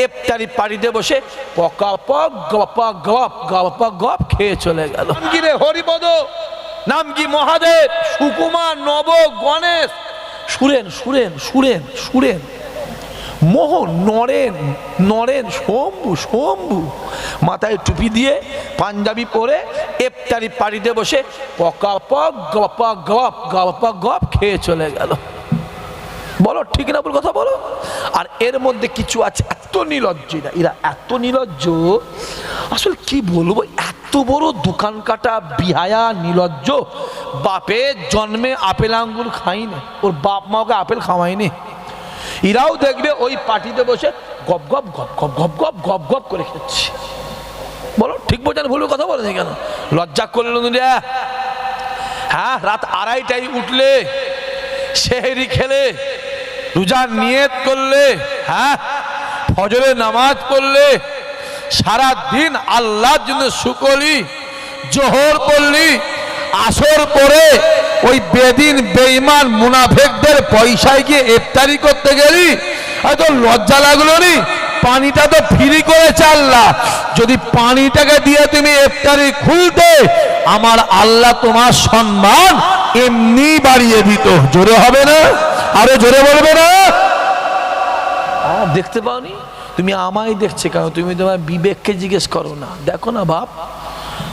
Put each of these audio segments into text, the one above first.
ইফতারি পার্টিতে বসে পকাপক গপা গপ গপা গপ খেয়ে চলে গেল। নাম কি রে? হরিপদ। নাম কি? মহাদেব, সুকুমার, নব, গণেশ, সুরেন সুরেন সুরেন সুরেন, মোহন, নরেন নরেন, শম্ভু শম্ভু। মাথায় টুপি দিয়ে পাঞ্জাবি পরে ইফতারি পার্টিতে বসে পকাপক গপা গপ গপা গপ খেয়ে চলে গেল। বলো ঠিক না বল, কথা বলো। আর এর মধ্যে কিছু আছে এত নির্লজ্জ, এরা এত নির্লজ্জ, আসলে কি বলবো, এত বড় দোকান কাটা বিহায়া নির্লজ্জ। বাপের জন্মে আপেল আঙ্গুর খাইনি, ওর বাপ মা ওকে আপেল খাওয়ায়নি। এরাও দেখবে ওই পার্টিতে বসে গপ গপ গপ গপ গপ গপ গপ গপ করে খেচ্ছে। বলো ঠিক বোঝান ভুল কথা বলে কেন? লজ্জা করল না? হ্যাঁ, রাত 2:30টায় উঠলে, সেহরি খেলে, রোজার নিয়ত করলে, হ্যাঁ ফজরের নামাজ পড়লে, সারা দিন আল্লাহর জন্য শুকলি, জোহর পড়লি, আসর পরে ওই বেদিন বেঈমান মুনাফিকদের পয়সায় গিয়ে ইফতারি করতে গেলি, হয়তো লজ্জা লাগলো নি? পানিটা তো ফ্রি করেছে আল্লাহ, যদি পানিটাকে দিয়ে তুমি ইফতারি খুলতে, আমার আল্লাহ তোমার সম্মান এমনি বাড়িয়ে দিত। জোরে হবে না? আরো জোরে বলবে না? দেখতে পাওনি? তুমি আমায় দেখছে কেন? তুমি তোমার বিবেককে জিজ্ঞেস করো না। দেখো না বাপ,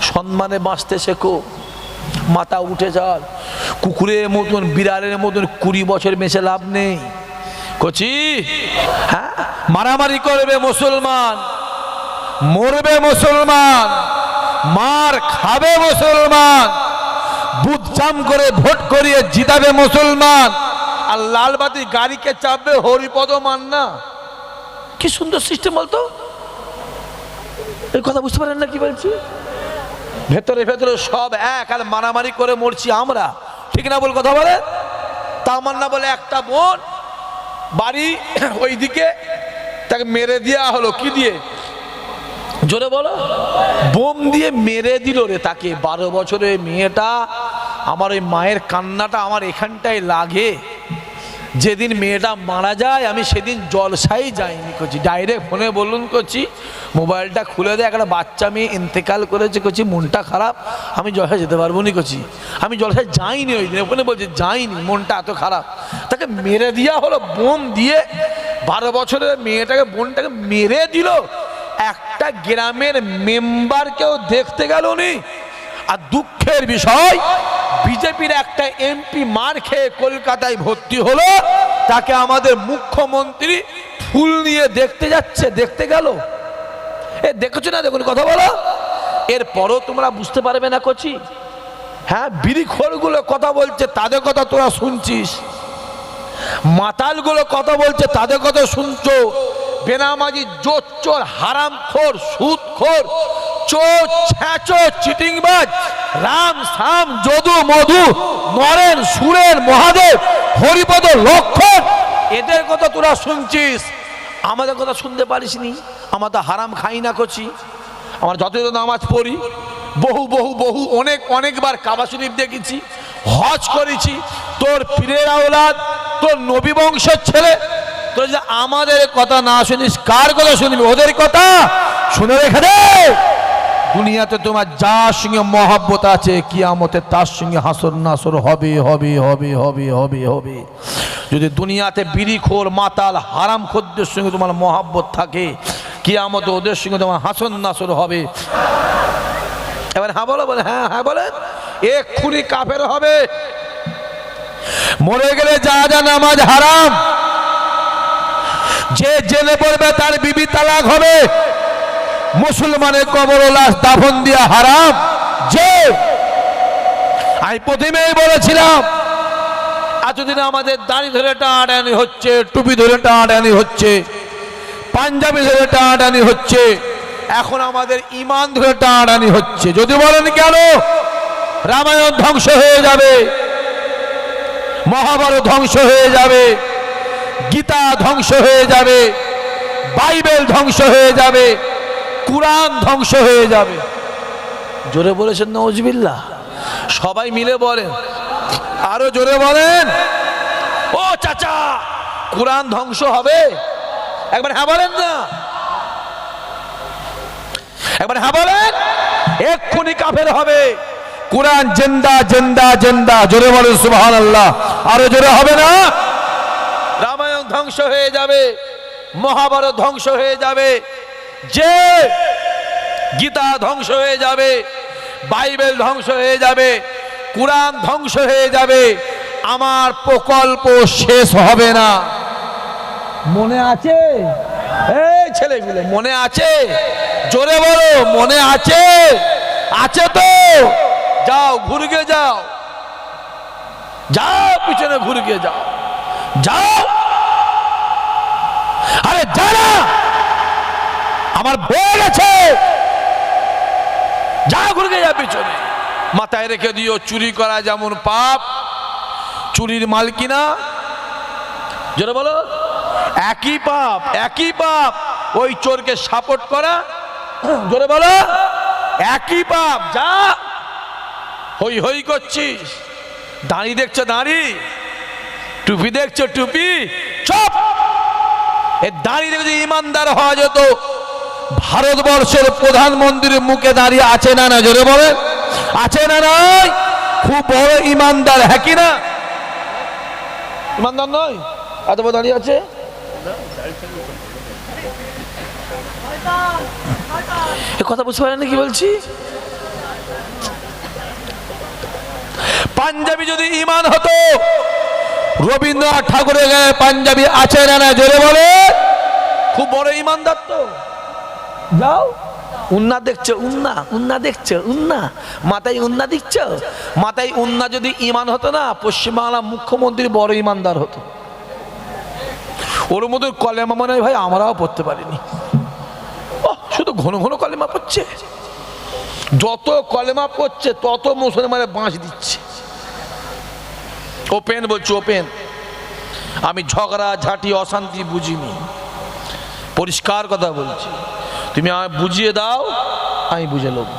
সম্মানে বাঁচতে শেখো। মাথা উঠে যাল, কুকুরের মতন বিড়ালের মতন 20 বছর বেঁচে লাভ নেই। কচি, হ্যাঁ মারামারি করবে মুসলমান, মরবে মুসলমান, মার খাবে মুসলমান, বুথ জাম করে ভোট করিয়ে জিতাবে মুসলমান, আর লালবাতি গাড়িকে চাপবে হরিপদ মান্না। কি সুন্দর সিস্টেম বলতো? এই কথা বুঝতে পারেন না কি বলছি? ভেতরে ভেতরে সব এক, আর মারামারি করে মরছি আমরা। ঠিক না বল, কথা বলে? তামান্না বলে একটা বোন বাড়ি ওইদিকে, তাকে মেরে দেওয়া হলো। কি দিয়ে? জোরে বলো। বোম দিয়ে মেরে দিল রে তাকে। 12 বছরের মেয়েটা। আমার ওই মায়ের কান্নাটা আমার এখানটায় লাগে। যেদিন মেয়েটা মারা যায় আমি সেদিন জলসাই যাইনি করছি, ডাইরেক্ট ফোনে বলুন করছি, মোবাইলটা খুলে দেয়, একটা বাচ্চা মেয়ে ইন্তেকাল করেছে করছি, মনটা খারাপ, আমি জলসায় যেতে পারবো নি করছি। আমি জলসায় যাইনি ওই দিন, ওখানে বলছি যাইনি, মনটা এত খারাপ। তাকে মেরে দেওয়া হলো বোম দিয়ে। 12 বছরের মেয়েটাকে, বোনটাকে মেরে দিল। একটা গ্রামের মেম্বারকেও দেখতে গেল নি। আর দুঃখের বিষয়, বিজেপির একটা এমপি মার খেয়ে কলকাতায় ভর্তি হলো, তাকে আমাদের মুখ্যমন্ত্রী ফুল নিয়ে দেখতে যাচ্ছে। দেখতে গেল। এ দেখছো না? দেখুন, কথা বলো। এরপরও তোমরা বুঝতে পারবে না কচি? হ্যাঁ, বিড়িখোরগুলো কথা বলছে, তাদের কথা তোরা শুনছিস। মাতালগুলো কথা বলছে, তাদের কথা শুনছো। বেনামাজি, জোচ্চোর, হারামখোর, সুদখোর, চোর, ছ্যাঁচো, চিটিংবাজ, রাম সাম, যদু মধু, নরেন সুরেন, মহাদেব, হরিপদ, লক্ষণ, এদের কথা তোরা শুনছিস। আমাদের কথা শুনতে পারিসনি? আমরা তো হারাম খাই না করছি। আমরা যতদিন নামাজ পড়ি, বহু বহু বহু অনেকবার কাবা শরীফ দেখেছি, হজ করেছি। তোর পীরের আওলাদ, তোর নবী বংশের ছেলে, তোর যে আমাদের কথা না শুনিস, কার কথা শুনবি? ওদের কথা শুনে রেখে দে। দুনিয়াতে তোমার যার সঙ্গে মহব্বত আছে, কিয়ামতে তার সঙ্গে হাসর নাসর হবে হবে হবে হবে হবে হবে। যদি দুনিয়াতে বিড়িখোর, মাতাল, হারামখোরদের সঙ্গে তোমার মহব্বত থাকে, কিয়ামতে ওদের সঙ্গে তোমার হাসর নাসর হবে। এবার হ্যাঁ বলো, বলে হ্যাঁ হ্যাঁ বলে। এক্ষুনি কাফের হবে। মরে গেলে যা যা নামাজ হারাম, যে জেনে পড়বে তার বিবি তালাক হবে। মুসলমানের কবর লাশ দাফন দিয়া হারাম। যে আমি প্রথমেই বলেছিলাম, এতদিন আমাদের দাড়ি ধরে টানাটানি হচ্ছে, টুপি ধরে টানাটানি হচ্ছে, পাঞ্জাবি ধরে টানাটানি হচ্ছে, এখন আমাদের ইমান ধরে টানাটানি হচ্ছে। যদি বলেন কেন? রামায়ণ ধ্বংস হয়ে যাবে, মহাভারত ধ্বংস হয়ে যাবে, গীতা ধ্বংস হয়ে যাবে, বাইবেল ধ্বংস হয়ে যাবে, কুরআন ধ্বংস হয়ে যাবে। জোরে বলেছেন নাউজুবিল্লাহ? সবাই মিলে বলেন, আরো জোরে বলেন। ও চাচা, কুরআন ধ্বংস হবে? একবার হ্যাঁ বলেন না। একবার হ্যাঁ বলেন, এক্ষুনি কাফের হবে। কোরআন জিন্দা জিন্দা জিন্দা, জোরে বলেন সুবহানাল্লাহ। আরো জোরে হবে না? রামায়ণ ধ্বংস হয়ে যাবে, মহাভারত ধ্বংস হয়ে যাবে, যে গীতা ধ্বংস হয়ে যাবে, বাইবেল ধ্বংস হয়ে যাবে, কোরআন ধ্বংস হয়ে যাবে, আমার প্রকল্প শেষ হবে না। মনে আছে? এই ছেলেগুলো মনে আছে? জোরে বলো, মনে আছে? আছে তো? যাও ঘুরে যাও, যাও পিছনে ঘুরে যাও, যাও। আরে যারা আমার বয়ে গেছে, যা ঘুরে যা পিছনে। মাথায় রেখে দিও, চুরি করা যেমন পাপ, চুরির মালকিনা, জোরে বলো, একই পাপ, একই পাপ। ওই চোরকে সাপোর্ট করা, জোরে বলো, একই পাপ। যা হই হই করছিস, দাড়ি দেখছো দাড়ি, টুপি দেখছো টুপি, চুপ। এ দাড়ি দেখে ইমানদার হওয়া যেত, ভারতবর্ষের প্রধানমন্ত্রীর মুখে দাঁড়িয়ে আছে না? না জোরে বলেন, আছে না? নাই? খুব বড় ইমানদার, হ্যাঁ কি না? ইমানদার নয়? এত বড় দাঁড়িয়ে আছে। এ কথা বুঝতে পারেন না কি বলছি? পাঞ্জাবি যদি ইমান হতো, রবীন্দ্রনাথ ঠাকুরের গায়ে পাঞ্জাবি আছে না? না জোরে বলে, খুব বড় ইমানদার তো। যাও, উন্না দেখছো, উন্না উন্না দেখছো, উন্না মাথায় উন্না দিচ্ছ, মাথায় উন্না যদি ইমান হতো না, পশ্চিমবাংলার মুখ্যমন্ত্রী বড় ইমানদার হতো। ওর মতো কলেমা মনে হয় ভাই আমরাও পড়তে পারিনি। শুধু ঘন ঘন কলেমা পড়ছে, যত কলেমা পড়ছে তত মুসলমানের বাঁশ দিচ্ছে। ওপেন বলছি, ওপেন। আমি ঝগড়া ঝাঁটি অশান্তি বুঝিনি, পরিষ্কার কথা বলছি। তুমি আমায় বুঝিয়ে দাও, আমি বুঝে নেব।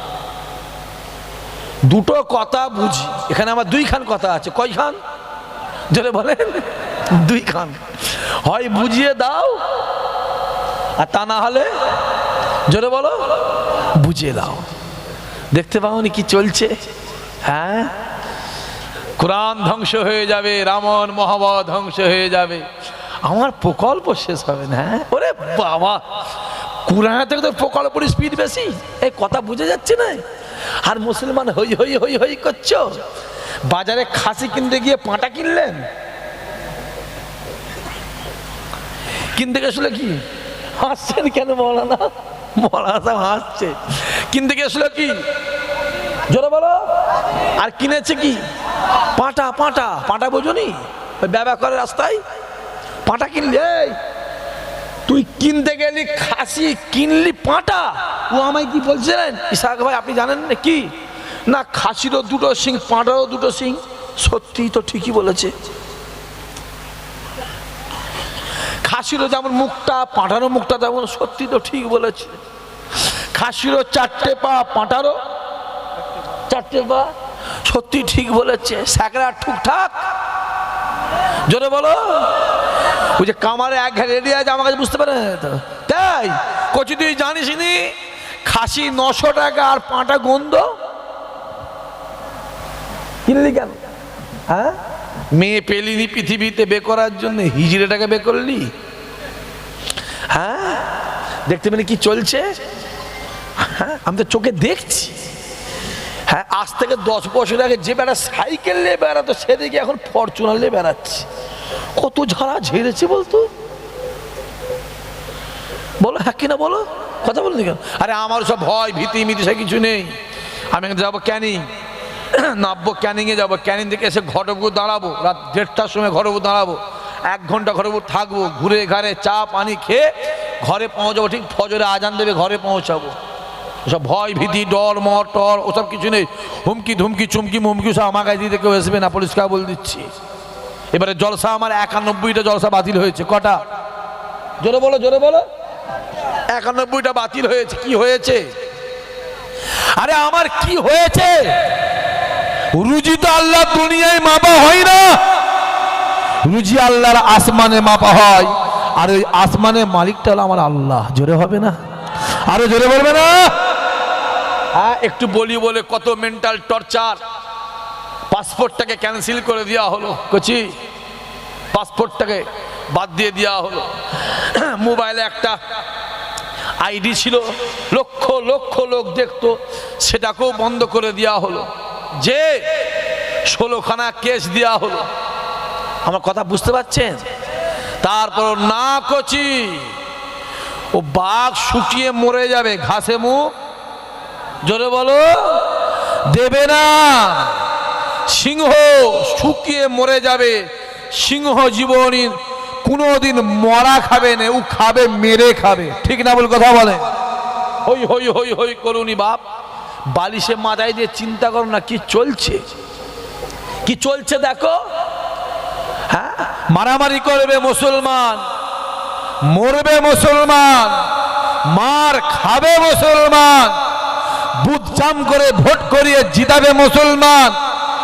দুটো কথা বুঝি, এখানে আমার দুইখান কথা আছে। কয়খান? জোরে বলেন, দুইখান। হয় বুঝিয়ে দাও, আর তা না হলে জোরে বলো বুঝিয়ে দাও। দেখতে পাওনি কি চলছে? হ্যাঁ, কোরআন ধ্বংস হয়ে যাবে, রামায়ণ মহাভারত ধ্বংস হয়ে যাবে, আমার প্রকল্প শেষ হবে না। ওরে বাবা, কোরআন থেকে তো প্রকল্পের স্পিড বেশি, এই কথা বুঝে যাচ্ছে না? আর মুসলমান হই হই হই হই করছো। বাজারে খাসি কিনতে গিয়ে পাঁটা কিনলেন, কিনতে গেছিল কি? হাসছেন কেন মৌলানা? মৌলানা সাহেব হাসছে। কিনতে গেছিল কি? জোরে বলো। আর কিনেছে কি? পাঁটা। পাঁটা পাঁটা বোঝনি? ওই ব্যবহার করে রাস্তায় পাঁটা কিনলে। তুই কিনতে গেলি খাসি, কিনলি পাঁটা। ও আমায় কি বলছিলেন, ইসাক ভাই আপনি জানেন না কি? না, খাসিরও দুটো সিং, পাঁটারও দুটো সিং। সত্যি তো, ঠিকই বলেছে। খাসিরও যেমন মুখটা, পাঁঠারও মুখটা তেমন। সত্যি তো, ঠিক বলেছে। খাসিরও চারটে পা, পাঁঠারও চারটে পা। সত্যি ঠিক বলেছে। স্যাকরা ঠুকঠাক, জোরে বলো। ওই যে কামারে এক ঘাট রেডি আছে, আমার কাছে বুঝতে পারে তো। তাই কচি তুই জানিস নি খাসি 900 টাকা আর পাঁটা গন্ধ? কিনলি কেন? হ্যাঁ, মেয়ে পেলিনি পৃথিবীতে বে করার জন্য, হিজড়েটাকে বে করলি? হ্যাঁ, দেখতে পেলে কি চলছে? হ্যাঁ, আমি তো চোখে দেখছি। হ্যাঁ, আজ থেকে 10 বছর আগে যে বেড়া সাইকেল নিয়ে বেড়াতো, সেদিকে এখন ফরচুনার নিয়ে বেড়াচ্ছে। কত ঝাড়া ঝেড়েছে বলতো, বলো হ্যাঁ কিনা বলো, কথা বলনি কেন? আরে আমার সব ভয় ভীতি মিতি সে কিছু নেই। আমি যাবো ক্যানিং, নামবো ক্যানিংয়ে যাবো, ক্যানিং থেকে এসে ঘটপুর দাঁড়াবো, রাত 1:30টার সময় ঘটপুর দাঁড়াবো, 1 ঘন্টা ঘটপুর থাকবো, ঘুরে ঘাড়ে চা পানি খেয়ে ঘরে পৌঁছাবো। ঠিক ফজরে আজান দেবে, ঘরে পৌঁছাবো। ওসব ভয় ভীতি ডর মর টর ওসব কিছু নেই। হুমকি ধুমকি চুমকি মুমকি সব আমার কাছে দিতে কেউ আসবে না, পরিষ্কার বলে দিচ্ছি। এবারে জলসা আমার 91টা জলসা বাতিল হয়েছে। কটা? জোরে বলো, জোরে বলো। 91টা বাতিল হয়েছে। কি হয়েছে? আরে আমার কি হয়েছে? রুজি তো আল্লাহ দুনিয়ায় মাপা হয় না, রুজি আল্লাহর আসমানে মাপা হয়। আর ওই আসমানের মালিকটা হলো আমার আল্লাহ। জোরে হবে না? আরো জোরে বলবে না? হ্যাঁ একটু বলি বলে কত মেন্টাল টর্চার। পাসপোর্টটাকে ক্যান্সেল করে দেওয়া হলো, কচি পাসপোর্টটাকে বাদ দিয়ে দেওয়া হলো। মোবাইলে একটা আইডি ছিল, লক্ষ লক্ষ লোক দেখতো, সেটাকেও বন্ধ করে দেওয়া হলো। যে 16খানা কেস দেওয়া হলো। আমার কথা বুঝতে পারছেন? তারপর না কচি, ও বাঘ শুকিয়ে মরে যাবে, ঘাসে মুখ জোরে বলো দেবে না। সিংহ শুকিয়ে মরে যাবে, সিংহ জীবনী কোনোদিন মরা খাবে না, ও খাবে মেরে খাবে, ঠিক না বল কথা বলে? হই হই হই হই করুনি বাপ, বালিশে মাথায় দিয়ে চিন্তা করো না কি চলছে, কি চলছে দেখো। হ্যাঁ মারামারি করবে মুসলমান, মরবে মুসলমান, মার খাবে মুসলমান, বুথ জাম করে ভোট করিয়ে জিতাবে মুসলমান,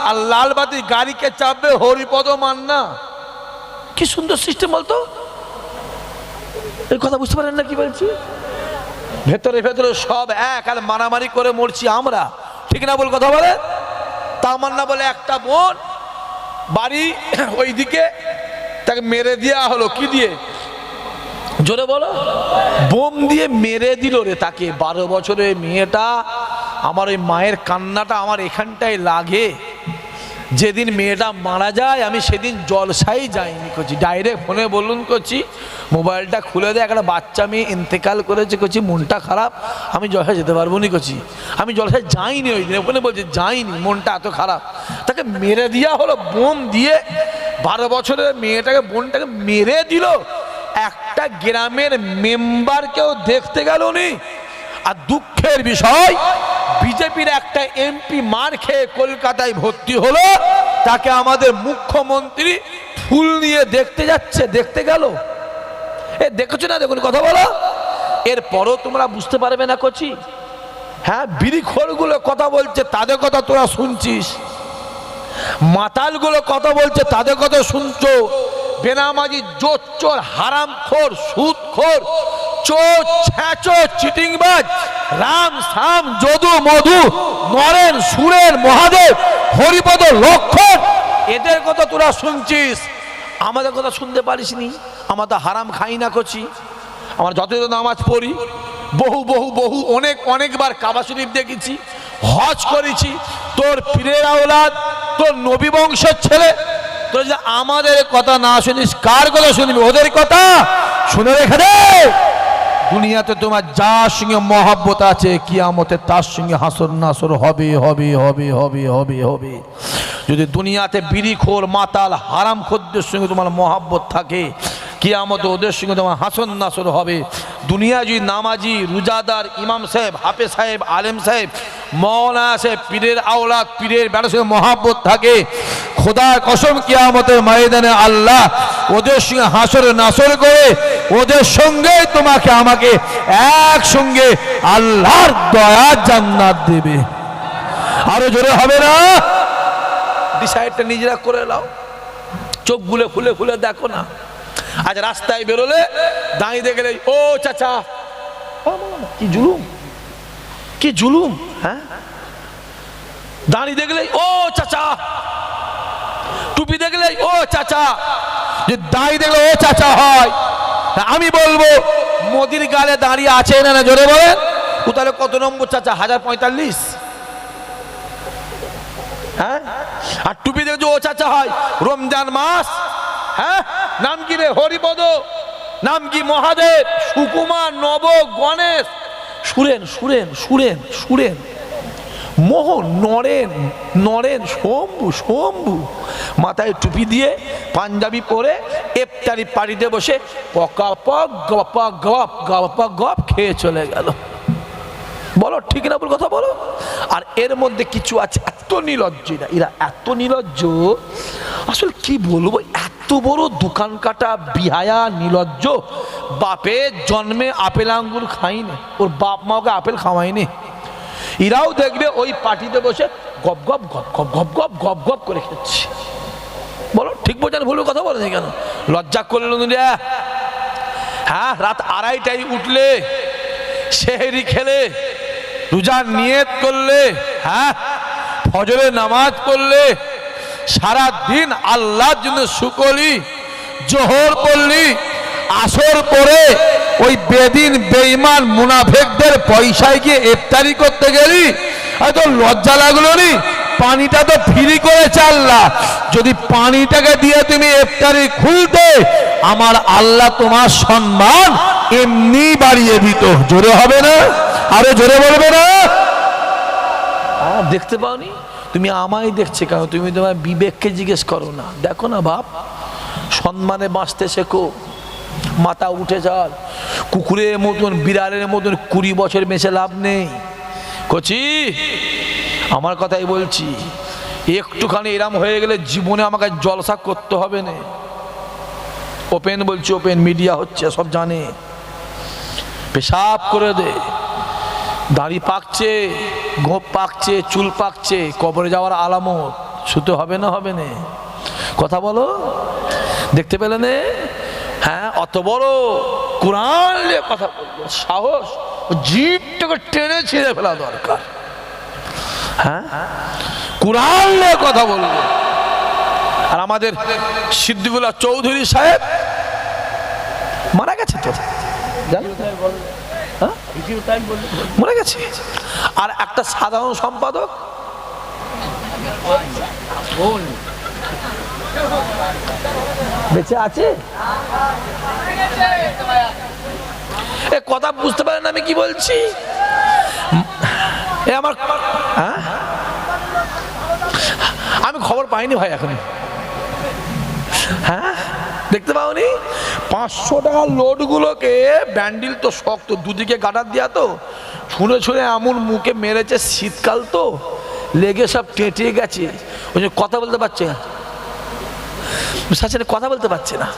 আর লালবাতি গাড়িকে চাপবে হরিপদ মান্না। কি সুন্দর সিস্টেম বলতো। এই কথা বুঝতে পারেন না কি বলছি? ভেতরে ভেতরে সব এক, আর মারামারি করে মরছি আমরা, ঠিক না বল কথা বলে? তামান্না বলে একটা বোন বাড়ি ওইদিকে, তাকে মেরে দেওয়া হলো। কি দিয়ে? জোরে বলো। বোম দিয়ে মেরে দিল রে তাকে। 12 বছরের মেয়েটা। আমার ওই মায়ের কান্নাটা আমার এখানটায় লাগে। যেদিন মেয়েটা মারা যায় আমি সেদিন জলসাই যাইনি করছি, ডাইরেক্ট ফোনে বলুন করছি মোবাইলটা খুলে দেয়, একটা বাচ্চা মেয়ে ইন্তেকাল করেছে করছি, মনটা খারাপ, আমি জলসায় যেতে পারবো নি করছি। আমি জলসায় যাইনি ওই দিন, ওখানে বলছি যাইনি, মনটা এত খারাপ। তাকে মেরে দেওয়া হলো বোম দিয়ে। 12 বছরের মেয়েটাকে, বোনটাকে মেরে দিল। একটা গ্রামের মেম্বার কেউ দেখতে গেল নি। আর দুঃখের বিষয়, বিজেপির একটা এমপি মার খেয়ে কলকাতায় ভর্তি হলো, তাকে আমাদের মুখ্যমন্ত্রী ফুল নিয়ে দেখতে যাচ্ছে, দেখতে গেল। এ দেখছো না? দেখুন কথা বলো। এরপরও তোমরা বুঝতে পারবে না কচি। হ্যাঁ বিড়িখোরগুলো কথা বলছে, তাদের কথা তোরা শুনছিস। মাতালগুলো কথা বলছে, তাদের কথা শুনছো। বেনামাজি, জোর চোর, হারামখোর, সুদখোর, চোর, ছ্যাচো, চিটিংবাজ, রাম সাম, যদু মধু, নরেন, সুরেন, মহাদেব, হরিপদ, লক্ষণ, এদের কথা তোরা শুনছিস। আমাদের কথা শুনতে পারিসনি। আমরা তো হারাম খাই না করছি। আমরা যতদিন নামাজ পড়ি, বহু বহু বহু অনেকবার কাবা শরীফ দেখেছি, হজ করেছি। তোর পীরের আওলাদ, তোর নবী বংশের ছেলে, তোর যে আমাদের কথা না শুনিস, কার কথা শুনবি? ওদের কথা শুনে রেখে দে। দুনিয়াতে তোমার যার সঙ্গে মহব্বত আছে, কিয়ামতে তার সঙ্গে হাসর নাসর হবে হবে হবে হবে হবে হবে। যদি দুনিয়াতে বিড়িখোর, মাতাল, হারামখোরদের সঙ্গে তোমার মহব্বত থাকে, কিয়ামতে ওদের সঙ্গে তোমার হাসর নাসর হবে। দুনিয়া যদি নামাজি, রোজাদার, ইমাম সাহেব, হাফেজ সাহেব, আলেম সাহেব, মওলানা সাহেব, পীরের আওলাদ, পীরের বেটার সঙ্গে মহব্বত থাকে, খোদার কসম কিয়ামতের ময়দানে আল্লাহ ওদের সঙ্গে হাসর নাসর করে ওদের সঙ্গে তোমাকে আমাকে একসঙ্গে আল্লাহর দয়া জান্নাত দেবে। আরো জোরে হবে না? ডিসাইডটা নিজেরা করে নাও। চোখ খুলে খুলে খুলে দেখো না। আজ রাস্তায় বেরোলে দাঁড়িয়ে গেলে, ও চাচা, কি জুলুম, কি জুলুম। হ্যাঁ দাঁড়িয়ে দেখলে ও চাচা, টুপি দেখলে ও চাচা, যে দাঁড়িয়ে দেখলে ও চাচা হয়। আমি বলবো মোদির গালে দাঁড়িয়ে আছে না, জোরে বলেন। ও তাহলে কত নম্বর চাচা? 1045। হ্যাঁ আর টুপি দেখছো ও চাচা হয়। রমজান মাস, হ্যাঁ নাম কি রে? হরিপদ, নাম কি? মহাদেব, সুকুমার, নব, গণেশ, সুরেন সুরেন সুরেন সুরেন, মোহন, নরেন নরেন, শম্ভু শম্ভু। মাথায় টুপি দিয়ে পাঞ্জাবি পরে ইফতারি পার্টিতে বসে পকাপক গপা গপ গপা গপ খেয়ে চলে গেল। বলো ঠিক না বল কথা বলো। আর এর মধ্যে কিছু আছে এত নির্লজ্জ, এরা এত নির্লজ্জ, আসলে কি বলবো। এত বড় দোকান কাটা বিহায়া নির্লজ্জ। বাপের জন্মে আপেল আঙ্গুর খাইনি, ওর বাপ মা ওকে আপেল খাওয়াইনি। এরাও দেখবে ওই পার্টিতে বসে গপ গপ গপ গপ গপ গপ গপ গপ করে খেচ্ছে। বলো ঠিক বোঝান ভুল কথা বলে কেন? লজ্জা করল না? হ্যাঁ রাত 2:30টায় উঠলে, সেহরি খেলে, রোজার নিয়ত করলে, হ্যাঁ ফজরের নামাজ পড়লে, সারা দিন আল্লাহর জন্য শুকলি, জোহর পড়লি, আসর পরে ওই বেদিন বেঈমান মুনাফিকদের পয়সায় গিয়ে ইফতারি করতে গেলি, হয়তো লজ্জা লাগলো নি? পানিটা তো ফ্রি করেছে আল্লাহ, যদি পানিটাকে দিয়ে তুমি ইফতারি খুলতে, আমার আল্লাহ তোমার সম্মান এমনি বাড়িয়ে দিত। জোরে হবে না? আরো জোরে বলবে না? দেখতে পাওনি? তুমি আমায় দেখছে কেন? তুমি তোমার বিবেককে জিজ্ঞেস করো না। দেখো না বাপ, সম্মানে বাঁচতে শেখো, মাথা উঠে যাল। কুকুরের মতন বিড়ালের মতন 20 বছর বেঁচে লাভ নেই। কচি আমার কথাই বলছি, একটুখানি এরম হয়ে গেলে জীবনে আমাকে জলসা করতে হবে না। ওপেন বলছি, ওপেন মিডিয়া হচ্ছে, সব জানে। পেশাব করে দে, দাড়ি পাকছে, গোপ পাকছে, চুল পাকছে, কবরে যাওয়ার আলামত। শুতে হবে না? হবে না? কথা বলো, দেখতে পেলে নে? হ্যাঁ, অত বড় কোরআন নিয়ে কথা বলবো, সাহস, জিভটাকে টেনে ছিঁড়ে ফেলা দরকার। হ্যাঁ, কোরআন নিয়ে কথা বলবো। আর আমাদের সিদ্দিকুল্লাহ চৌধুরী সাহেব মারা গেছে তো, মরে গেছে। আর একটা সাধারণ সম্পাদক বেঁচে আছে। এ কথা বুঝতে পারেন আমি কি বলছি? এ আমার, হ্যাঁ আমি খবর পাইনি ভাই এখন। হ্যাঁ, দেখতে পাওনি? 500 টাকার লোডগুলোকে, ব্যান্ডিল তো শক্ত, দুদিকে গাটার দেওয়া তো, ছুঁড়ে ছুঁড়ে এমন মুখে মেরেছে, শীতকাল তো লেগে সব টেঁটে গেছে। ওই যে কথা বলতে পারছে না, কথা বলতে পারছে না।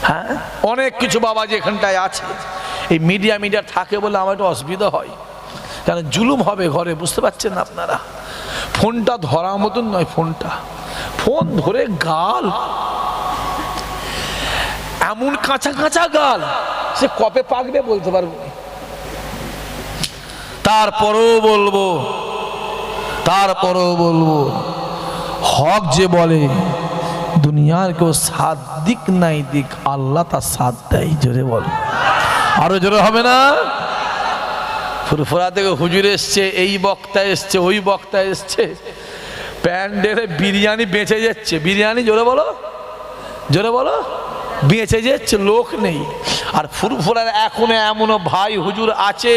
হ্যাঁ, অনেক কিছু বাবাজি এখানটায় আছে। এই মিডিয়া থাকে বলে আমার একটু অসুবিধা হয়, কেন জুলুম হবে ঘরে, বুঝতে পারছেন না আপনারা? ফোনটা ধরার মতন নয়, ফোন ধরে গাল, এমন কাঁচা কাঁচা গাল, সে কবে পাকবে বলতে পারবো না। তারপরেও বলবো হক যে বলে দুনিয়ার কেউ সাথ দিক নাই দিক, আল্লাহ তার সাথ দেয়। জোরে বল, আরো জোরে হবে না? ফুরফুরা থেকে হুজুর এসছে, এই বক্তা এসছে, ওই বক্তা এসছে, প্যান্ডেলে বিরিয়ানি বেঁচে যাচ্ছে। বিরিয়ানি জোরে বলো, বেঁচে যাচ্ছে, লোক নেই। আর ফুরফুরার এখনো এমনও ভাই হুজুর আছে,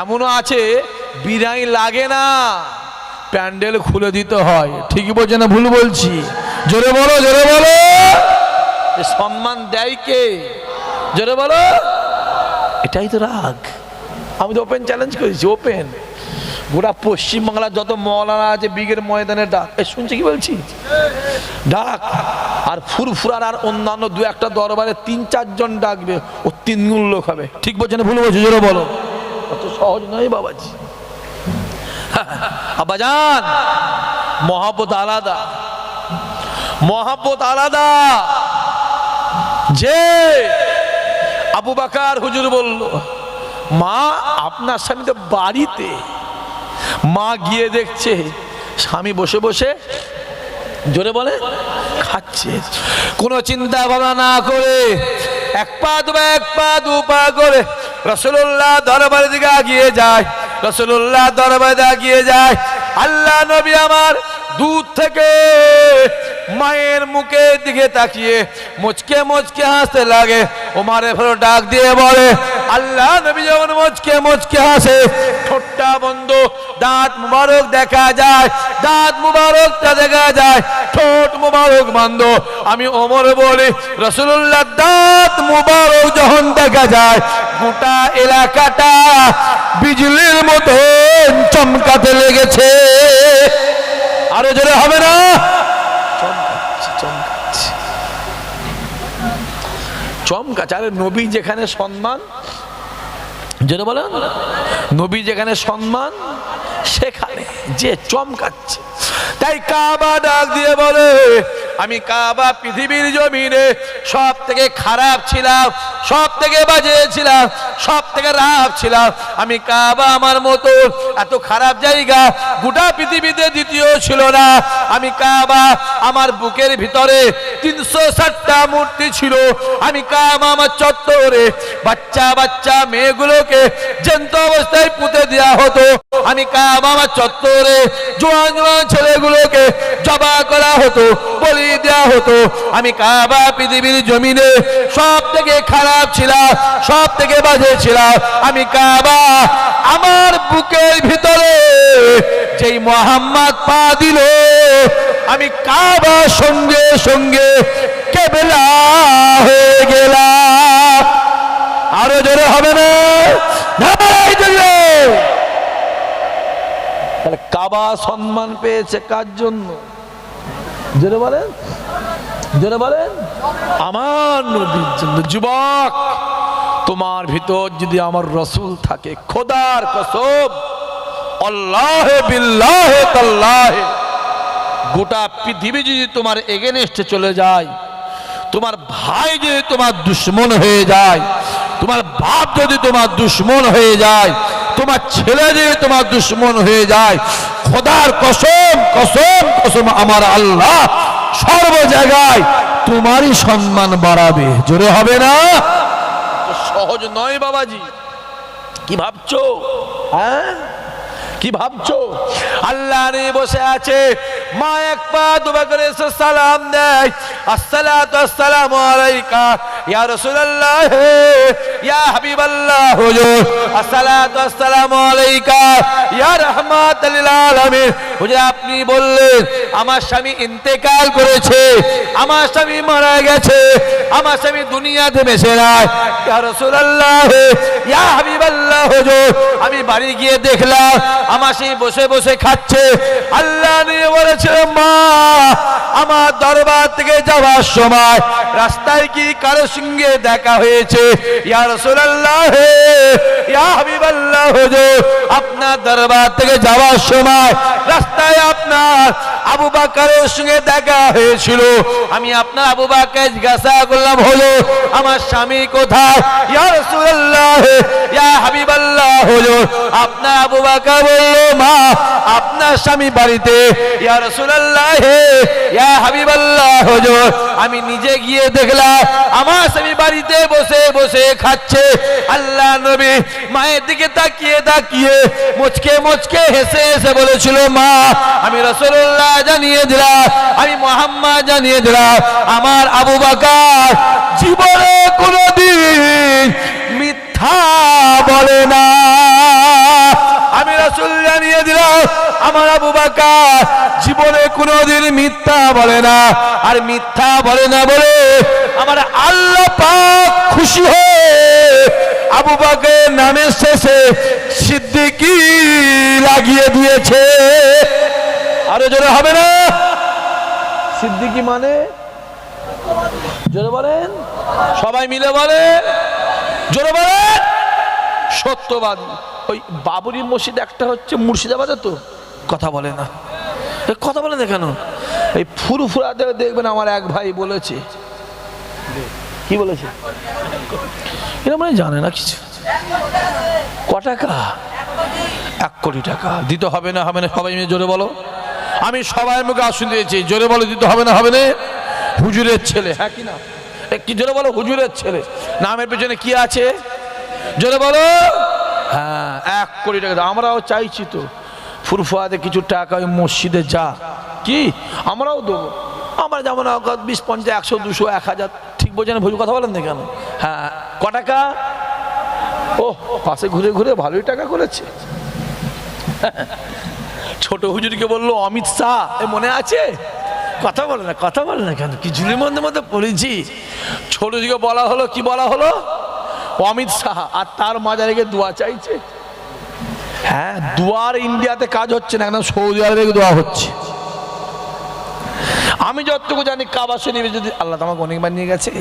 এমনও আছে বিরিয়ানি লাগে না, প্যান্ডেল খুলে দিতে হয়। ঠিকই বলছে না ভুল বলছি? জোরে বলো। সম্মান দেয় কে? জোরে বলো। এটাই তো রাগ। আমি তো ওপেন চ্যালেঞ্জ করেছি, ওপেন। গোটা পশ্চিমবাংলার যত মওলানা আছে, বিগের ময়দানে ডাক, শুনছি কি বলছি, ডাক। আর ফুরফুরার আর অন্যান্য 2-1টা দরবারে 3-4 জন ডাকবে, ও 3 গুণ লোক হবে। ঠিক বলছে না ভুল বলছি? জোরে বলো। অত সহজ নয় বাবাজি। আব্বাজান, মহব্বত আলাদা। যে আবু বকর হুজুর বলল, মা আপনার স্বামী তো বাড়িতে। মা গিয়ে দেখছে স্বামী বসে বসে, জোরে বলে, খাচ্ছে। কোনো চিন্তা ভাবনা না করে এক পা দু পা করে রাসূলুল্লাহ দরবারের দিকে এগিয়ে যায়। আল্লাহ নবী আমার দূর থেকে মায়ের মুখের দিকে তাকিয়ে মুচকে হাসতে লাগে। ওমর ফেরো ডাক দিয়ে বলে, আল্লাহ নবী যখন মুচকে হাসে, ঠোঁটটা বন্ধ, দাঁত মুবারক দেখা যায়, ঠোঁট মুবারক বন্ধ। আমি ওমর বলি, রাসূলুল্লাহ দাঁত মুবারক যখন দেখা যায়, গোটা এলাকাটা বিজলির মতো চমকাতে লেগেছে। আরো জোরে হবে না? চমকাচ্ছে। আরে নবী যেখানে সম্মান, যেটা বলেন, নবী যেখানে সম্মান, সেখানে যে চমকাচ্ছে। তাই কাবা ডাক দিয়ে বলে, আমি কাবা পৃথিবীর জমিনে সব থেকে খারাপ ছিলাম, সব থেকে বাজে ছিলাম, সব থেকে রাফ ছিলাম। আমি কাবা আমার মতো এত খারাপ জায়গা গোটা পৃথিবীতে দ্বিতীয় ছিল না। আমি কাবা আমার বুকের ভিতরে 360টা মূর্তি ছিল। আমি কাবা আমার চত্বরে বাচ্চা বাচ্চা মেয়েগুলোকে জ্যান্ত অবস্থায় পুঁতে দেওয়া হতো। আমি কাবা আমার চত্বরে জোয়ান জোয়ান ছেলেগুলোকে জবা করা হতো, বলি দেওয়া হতো। আমি কাবা পৃথিবীর জমিনে সব থেকে খারাপ ছিলাম, সব থেকে বাজে ছিলাম। আমি কাবা আমার বুকের ভিতরে যেই মোহাম্মদ পা দিল, আমি কাবা সঙ্গে সঙ্গে কেবলা হয়ে গেলাম। আরো জোরে হবে না? তাহলে কাবা সম্মান পেয়েছে কার জন্য? জোরে বলেন, জোরে বলেন। আমার নবীর জন্য। যুবক, তোমার ভিতর যদি আমার রসুল থাকে, খোদার কসম, আল্লাহে বিল্লাহে তাল্লাহে, গোটা পৃথিবী যদি তোমার এগেনস্টে চলে যায়, তোমার ভাই যদি তোমার দুশ্মন হয়ে যায়, তোমার বাপ যদি তোমার দুশ্মন হয়ে যায়, তোমার ছেলে যদি তোমার দুশ্মন হয়ে যায়, খোদার কসম কসম কসম আমার আল্লাহ সর্ব জায়গায় তোমারই সম্মান বাড়াবে। জোরে হবে না? সহজ নয় বাবাজি। কি ভাবছো? হ্যাঁ, কি ভাবছো? আল্লাহ নিয়ে বসে আছে, মা এক পা দুবা করে সালাম দেয়, আসসালাতু আসসালামু আলাইকা ইয়া রাসূলুল্লাহ ইয়া হাবিবাল্লাহ, হুজুর আসসালাতু আসসালামু আলাইকা ইয়া রাহমাতাল লিল আলামিন। হুজুর আপনি বললেন আমার স্বামী ইন্তেকাল করেছে, আমার স্বামী মারা গেছে, আমার স্বামী দুনিয়াতে বেঁচে নাই। ইয়া রাসূলুল্লাহ ইয়া হাবিবাল্লাহ, হুজুর আমি বাড়ি গিয়ে দেখলাম আমার সেই বসে বসে খাচ্ছে। আল্লাহ নিয়ে বলেছে, মা আমার দরবার থেকে যাওয়ার সময় রাস্তায় কি কারো সঙ্গে দেখা হয়েছে? ইয়া রাসূলুল্লাহ ইয়া হাবিবাল্লাহ, হুজুর আপনার দরবার থেকে যাওয়ার সময় রাস্তায় আপনার আবু বকরের সঙ্গে দেখা হয়েছিল। আমি আপনার আবু বকরকে জিজ্ঞাসা করলাম, হুজুর আমার স্বামী কোথায়? ইয়া রাসূলুল্লাহ ইয়া হাবিবাল্লাহ, হুজুর আপনার আবু বকর বলল, মা আপনার স্বামী বাড়িতে। ইয়া রাসূলুল্লাহ ইয়া হাবিবাল্লাহ, হুজুর আমি নিজে গিয়ে দেখলাম আমার স্বামী বাড়িতে বসে বসে খাচ্ছে। আল্লাহ নবী মায়ের দিকে তাকিয়ে তাকিয়ে মুচকে মুচকে হেসে হেসে বলেছিল, মা আমি রাসূলুল্লাহ জানিয়ে দিলাম, আমি মুহাম্মদ জানিয়ে দিলাম, আমার আবু বকর জীবনে কোনোদিন মিথ্যা বলে না। আমি রাসূল জানিয়ে দিলাম, আমার আবু বকর জীবনে কোনোদিন মিথ্যা বলে না। আর মিথ্যা বলে না বলে আমার আল্লাহ পাক খুশি হয়ে আবু বকরের নামের শেষে সিদ্দিকী লাগিয়ে দিয়েছে। আরো জোরে হবে না? সিদ্দিকী মানে জোরে বলেন, সবাই মিলে বলে, জোরে বলেন, সত্যবাদী। ওই বাবরি মসজিদ একটা হচ্ছে মুর্শিদাবাদে, তো কথা বলে না, কথা বলে না কেন? এই ফুরফুরাতে দেখবেন আমার এক ভাই বলেছে, কি বলেছে এরা মানে জানে না কিছু। ক টাকা? 1 কোটি টাকা দিতে হবে না? হবে না? সবাই মিলে জোরে বলো। আমি সবাই মুখে আসুন দিয়েছি, জোরে বলো দিতে হবে না? হবে না? হুজুরের ছেলে, হ্যাঁ কি না? কি জোরে বলো, হুজুরের ছেলে। নামের পেছনে কি আছে? জোরে বলো। হ্যাঁ, 1 কোটি টাকা। আমরাও চাইছি তো ফুরফুরাতে কিছু টাকা ওই মসজিদে যা, কি আমরাও দেবো। আমরা যেমন 20, 50, 100, 200, 1000, ঠিক বোঝেন? ভুল কথা বলেন না কেন? হ্যাঁ, ক টাকা? ও পাশে ঘুরে ঘুরে ভালোই টাকা করেছে। ছোট হুজুরকে বললো অমিত শাহ, এ মনে আছে? কথা বলে না, কথা বলে না কেন? কি ঝুলির মধ্যে মধ্যে পড়েছি। ছোট হুজুরকে বলা হলো, কি বলা হলো? অমিত শাহ, আর তার মাজারে গিয়ে দোয়া চাইছে। হ্যাঁ, দোয়ার ইন্ডিয়াতে কাজ হচ্ছে না, একদম সৌদি আরবে দোয়া হচ্ছে। আমি যতটুকু জানি কাবা শরীফে যদি আল্লাহ আমাকে অনেকবার নিয়ে গেছে,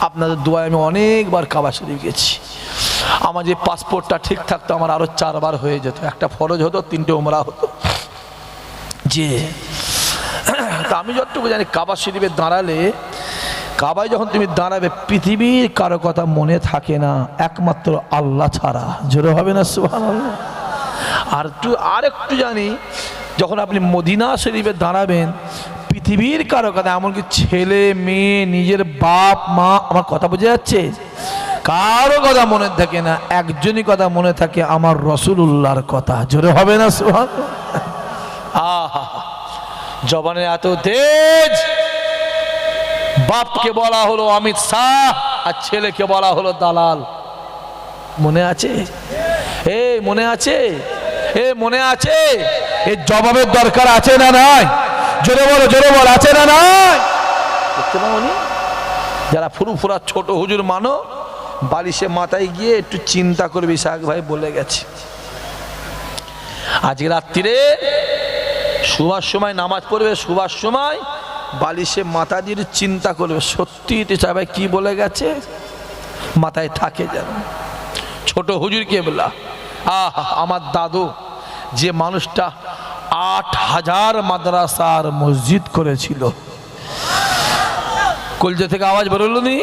আপনাদের দোয়ায় আমি অনেকবার কাবা শরীফ গেছি। আমার যে পাসপোর্টটা ঠিক থাকতো আমার আরো 4 বার হয়ে যেত। একটা ফরজ হতো, 3টে উমরা হতো। যে তা আমি যতটুকু জানি কাবা শরীফে দাঁড়ালে, কাবায় যখন তুমি দাঁড়াবে পৃথিবীর কারো কথা মনে থাকে না একমাত্র আল্লাহ ছাড়া। জোরে হবে না সুবহানাল্লাহ? আর একটু জানি, যখন আপনি মদিনা শরীফে দাঁড়াবেন পৃথিবীর কারো কথা, এমনকি ছেলে মেয়ে নিজের বাপ মা, আমার কথা বোঝা যাচ্ছে, কারো কথা মনে থাকে না, একজনই কথা মনে থাকে, আমার রাসূলুল্লাহর কথা। জোরে হবে না সুবহানাল্লাহ? আহা, জবানে এত তেজ। বাপকে বলা হলো অমিত শাহ আর ছেলেকে বলা হলো দালাল। মনে আছে? মনে আছে? মনে আছে? এই জবাবের দরকার আছে না নাই? জোরে বলো, জোরে বল, আছে না নাই? দেখতে পাওনি? যারা ফুরুফুরা ছোট হুজুর মানো, বালিশে মাথায় গিয়ে একটু চিন্তা করবি। শাক ভাই বলে গেছে, আজকে রাত্রিরে শোবার সময় নামাজ পড়বে, শোবার সময় বালিশে মাথা দিয়ে চিন্তা করবে, সত্যি ভাই কি বলে গেছে, মাথায় থাকে যেন। ছোট হুজুর কে বলা? আমার দাদু, যে মানুষটা ৮,০০০ মাদ্রাসার মসজিদ করেছিল। কলজা থেকে আওয়াজ বেরোলো নি?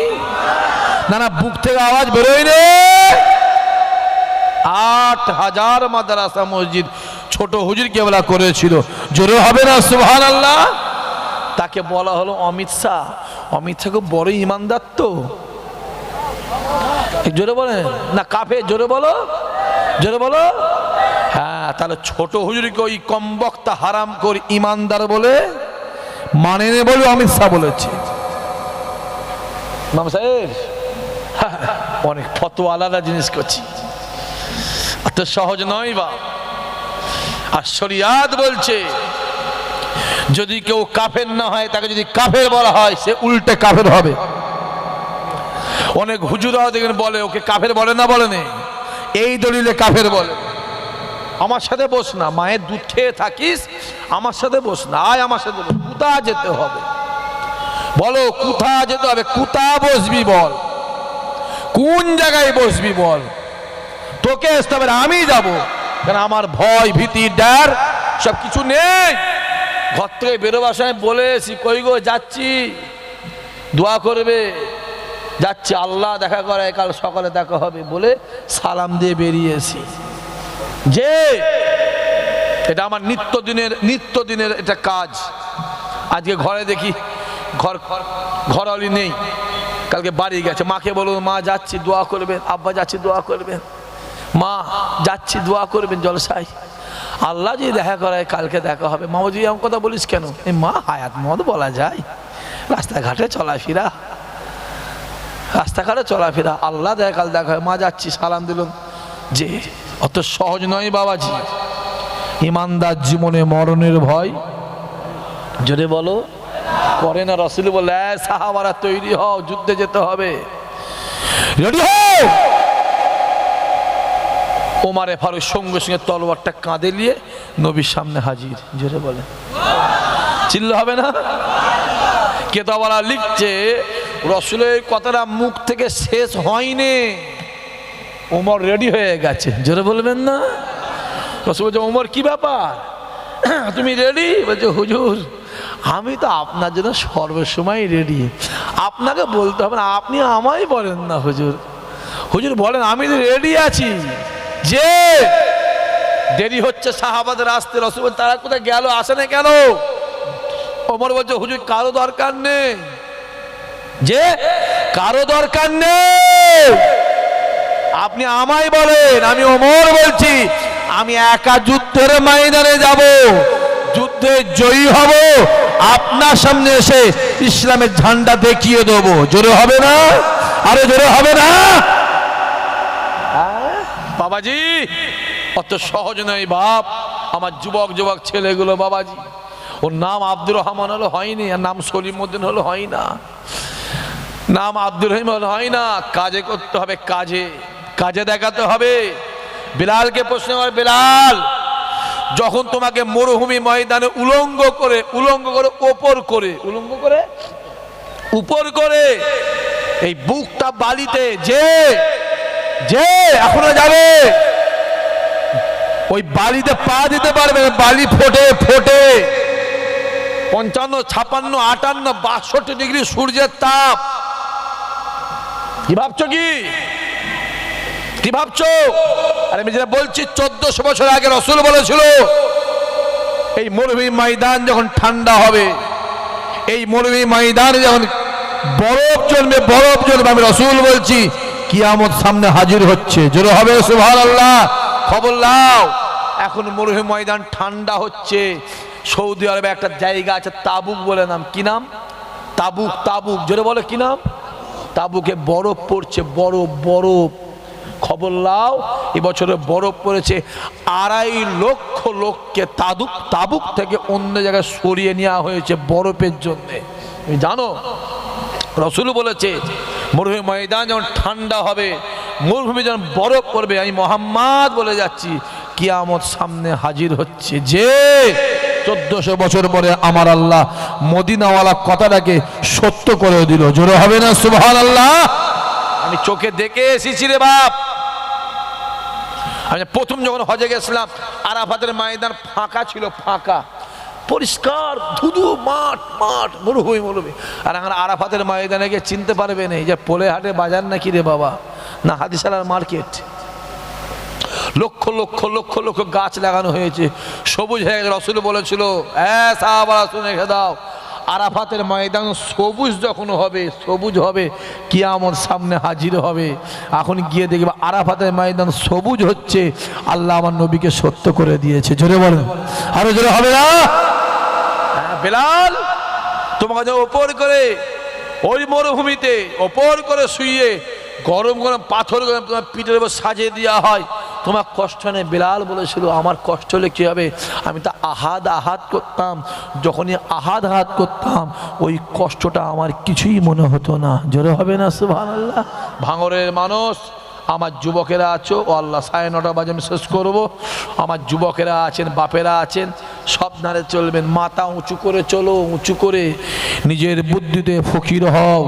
না, বুক থেকে আওয়াজ বেরোয় রে। ৮,০০০ মাদ্রাসা মসজিদ ছোট হুজুর কে বলা করেছিল। জোরে হবে না সুবহানাল্লাহ? তাকে বলা হলো অমিত শাহ। অমিত শাহ খুব বড় ইমানদার তো। জোরে বলেন না কাফের? জোরে বলো, জোরে বলো। হ্যাঁ, তাহলে ছোট হুজুরকে ওই কমবক্তা হারাম করে ইমানদার বলে মানে নে বলে অমিত শাহ বলেছে। ইমাম সাহেব অনেক ফতোয়া আলাদা জিনিস করছি, এত সহজ নয় বা। আর শরিয়াত বলছে যদি কেউ কাফের না হয়, তাকে যদি কাফের বলা হয় সে উল্টে কাফের হবে। অনেক হুজুরাও দেখেন বলে ওকে কাফের বলে না, বলে নেই, এই দলিলে কাফের বলে। আমার সাথে বস না, মায়ের দুধ খেয়ে থাকিস, আমার সাথে বস না, আয় আমার সাথে বস। কোথা যেতে হবে বলো, কোথা যেতে হবে? কোথা বসবি বল, কোন জায়গায় বসবি বল, তোকে আসতে হবে, আমি যাব। কারণ আমার ভয় ভীতি ডর সব কিছু নেই। ঘর থেকে বেরোবার সময় বলেছি, কই গো যাচ্ছি, দোয়া করবে, যাচ্ছি, আল্লাহ দেখা করে, কাল সকালে দেখা হবে বলে সালাম দিয়ে বেরিয়েছি। যে এটা আমার নিত্যদিনের এটা কাজ। আজকে ঘরে দেখি ঘরওয়ালি নেই, কালকে বাড়ি গেছে, মাকে বলবো মা যাচ্ছি দোয়া করবেন, আব্বা যাচ্ছি দোয়া করবেন, মা যাচ্ছি দোয়া করবেন জলসায়, আল্লাহ যদি দেখা করায় কালকে দেখা হবে। মামুজি এমন কথা বলিস কেন? মা হায়াত মত বলা যায়, রাস্তাঘাটে চলাফেরা, আল্লাহ দেখা কাল দেখা হয়। মা যাচ্ছি, সালাম দিলাম। যে অত সহজ নয় বাবাজি। ইমানদার জীবনে মরণের ভয়, জোরে বলো, করে না। রাসূল বলে সাহাবারা তৈরি হও, যুদ্ধে যেতে হবে, রেডি হও। ওমরে ফারুক সঙ্গে সঙ্গে তলোয়ারটা কাঁধে নিয়ে নবীর সামনে হাজির। জোরে বলে, চিল্লা হবে না? কেতাবরা লিখছে রাসূলের কথাটা মুখ থেকে শেষ হয়নি, ওমর রেডি হয়ে গেছে। জোরে বলবেন না? রাসূল বলছে ওমর কি ব্যাপার, তুমি রেডি? বলছে হুজুর আমি তো আপনার জন্য সর্বসময় রেডি, আপনাকে বলতে হবে না, আপনি আমায় বলেন না হুজুর। হুজুর বলেন আমি রেডি আছি। যে দেরি হচ্ছে সাহাবাদের আসতে, রাসূল তারা কোথায় গেল, আসে না কেন? ওমর বলছে হুজুর কারো দরকার নেই, যে কারো দরকার নেই, আপনি আমায় বলেন। আমি ওমর বলছি আমি একা যুদ্ধের ময়দানে যাব, যুদ্ধে জয়ী হব, আপনার সামনে এসে ইসলামের ঝান্ডা দেখিয়ে দেবো। জোরে হবে না? আরে জোরে হবে না? বাবাজি অত সহজ নয় বাপ। আমার যুবক ছেলেগুলো বাবাজি, ওর নাম আব্দুর রহমান হলো হয়নি, আর নাম সলিমউদ্দিন হলো হয় না, নাম আব্দুর রহিম হলো হয় না। কাজে করতে হবে, কাজে দেখাতে হবে। বিলালকে প্রশ্ন করে, বিলাল যখন তোমাকে মরুভূমি ময়দানে উলঙ্গ করে উপর করে এই বুকটা বালিতে যে এখনো যাবে, ওই বালিতে পা দিতে পারবে না, বালি ফোটে ফোটে 55, 56, 58, 62 ডিগ্রি সূর্যের তাপ। কি ভাবছো কি ভাবছো? আরে আমি যেটা বলছি 1400 বছর আগে রাসূল বলেছিল এই মরুভূমি ময়দান যখন ঠান্ডা হবে, এই মরুভূমি ময়দানে যখন বরফ জমবে, আমি রাসূল বলছি কিয়ামত সামনে হাজির হচ্ছে। জোরে হবে সুবহানাল্লাহ। খবর নাও, এখন মরুভূমি ময়দান ঠান্ডা হচ্ছে। সৌদি আরবে একটা জায়গা আছে তাবুক বলে নাম। কি নাম? তাবুক। জোরে বলে কি নাম? তাবুকে বরফ পড়ছে, বরফ। খবর লাও, এবছরে বরফ পড়েছে। 2.5 লক্ষ লোককে তাবুক থেকে অন্য জায়গায় সরিয়ে নেওয়া হয়েছে বরফের জন্য। তুমি জানো রাসূল বলেছে মরুভূমি ময়দান যখন ঠান্ডা হবে, মরুভূমি যখন বরফ পড়বে, আমি মুহাম্মদ বলে যাচ্ছি কিয়ামত সামনে হাজির হচ্ছে। যে 1400 বছর পরে আমার আল্লাহ মদিনাওয়ালা কথাটাকে সত্য করে দিল। জোরে হবে না সুবহানাল্লাহ। আমি চোখে দেখে এসেছি রে বাপ। আমি প্রথম যখন হজে গেছিলাম, আরাফাতের ময়দান ফাঁকা ছিল, ফাঁকা, পরিষ্কার, ধুধু মাঠ মরুভূমি। আর আমার আরাফাতের ময়দানে গিয়ে চিনতে পারবে না যে পোলেহাটে বাজার নাকি রে বাবা, না হাদিসালার মার্কেট। লক্ষ লক্ষ গাছ লাগানো হয়েছে, সবুজ হয়ে গেছে। রাসূল বলেছিল সাহাবারা শুনে রেখে দাও, আরাফাতের ময়দান সবুজ যখন হবে, কিয়ামত সামনে হাজির হবে। এখন গিয়ে দেখবে আরাফাতের ময়দান সবুজ হচ্ছে, আল্লাহ আমার নবীকে সত্য করে দিয়েছে। জোরে বলেন, আরো জোরে হবে না? বেলাল তোমাকে ওপর করে ওই মরুভূমিতে ওপর করে শুইয়ে গরম পাথর তোমার পিঠের উপর সাজিয়ে দেওয়া হয়, তোমার কষ্ট নেই। বেলাল বলেছিল আমার কষ্ট হলে কি হবে, আমি তো আহাত করতাম, যখনই আহাত করতাম ওই কষ্টটা আমার কিছুই মনে হতো না। জোরে হবে না সুবহানাল্লাহ। ভাঙরের মানুষ আমার যুবকেরা আছো, ও আল্লাহ 9:30 বাজে আমি শেষ করবো। আমার যুবকেরা আছেন, বাপেরা আছেন, সাবধানে চলবেন, মাথা উঁচু করে চলো, উঁচু করে নিজের বুদ্ধিতে ফকির হও,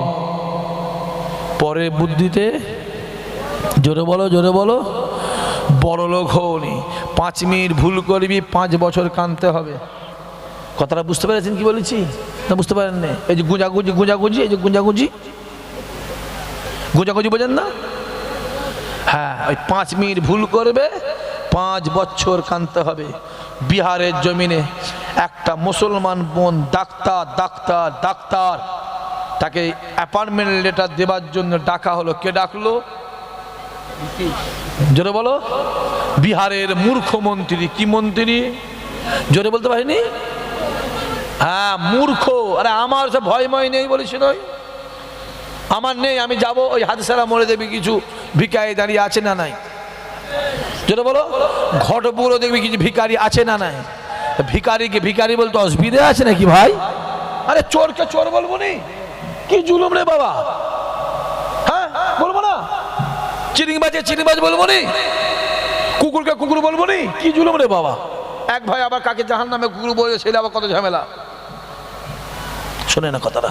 পরের বুদ্ধিতে জোরে বলো বড় লোক হওনি। 5 মিনিট ভুল করবি 5 বছর কাঁদতে হবে। কথাটা বুঝতে পেরেছেন কি বলেছি না? বুঝতে পারেন না? এই যে গুঁজাগুজি, এই যে গুঁজাগুজি বোঝেন না? হ্যাঁ, ওই 5 মিনিট ভুল করবে 5 বছর কাঁদতে হবে। বিহারের জমিনে একটা মুসলমান বোন ডাক্তার, তাকে অ্যাপয়েন্টমেন্ট লেটার দেওয়ার জন্য ডাকা হলো। কে ডাকলো? জোরে বলো। বিহারের মূর্খ মন্ত্রী। কি মন্ত্রী? জোরে বলতে পারিনি? হ্যাঁ, মূর্খ। আরে আমার সব ভয় নেই বলেছিল, আমার নেই, আমি যাব, ওই হাদিসারা মরে দেবে, কিছু ভিখারি দাঁড়িয়ে আছে না নাই? জোরে বলো। ঘটপুরও দেখবি কিছু ভিখারি আছে না নাই? ভিখারিকে ভিখারি বলতে অসুবিধা আছে নাকি ভাই? আরে চোরকে চোর বলবো নি? কি জুলুম রে বাবা। হ্যাঁ বলবো না? চিনিবাজ বলবো নি? কুকুরকে কুকুর বলবো নি? কি জুলুম রে বাবা। এক ভাই আবার কাকে জাহান্নামে কুকুর বলে, ছেলে আবার কত ঝামেলা। শোনে না কথাটা?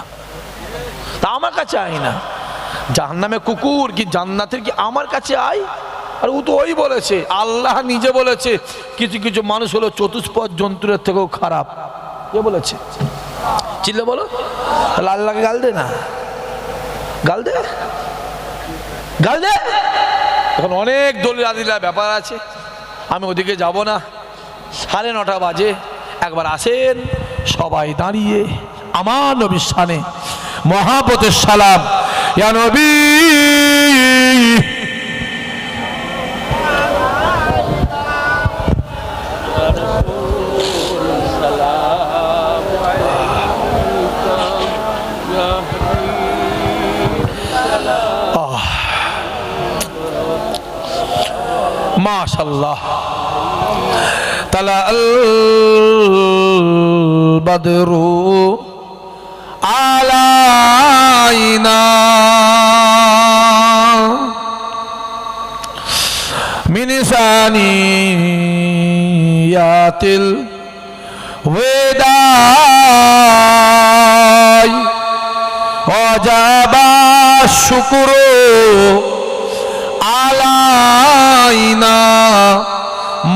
তা আমার কাছে আয় না, জাহান্নামে কুকুর কি জান্নাতের কি আমার কাছে আয়? আর ও তো ওই বলেছে, আল্লাহ নিজে বলেছে কিছু মানুষ হলো চতুষ্পদ জন্তুর থেকেও খারাপ। কে বলেছে? চিল্লে বলো। আল্লাহকে গাল দে না, গাল দে। এখন অনেক দলিল আদিলার ব্যাপার আছে, আমি ওদিকে যাব না। 9:30 বাজে, একবার আসেন সবাই দাঁড়িয়ে আমার নবীর শানে মহাপতের সালাম। ইয়া নবী, মাশাআল্লাহ। তালা আল বদরু আলাইনা মিন সানিয়াতিল ওয়াদাই ওয়াজাবা শুকরু আলাইনা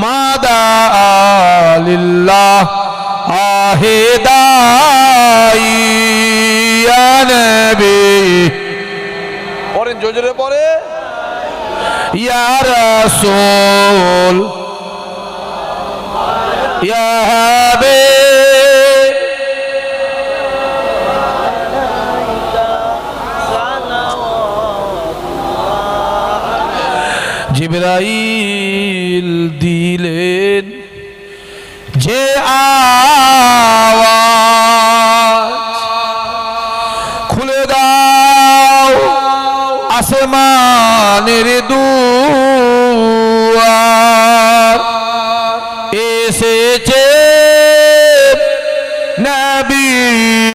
মাদা লিল্লাহ আহেদাই ইয়া নবী পড়েন জোরে পড়ে ইয়া রাসূল ইয়া হাবিব জিবরাইল দিলেন যে আওয়াজ খুলে দাও আসমানের দু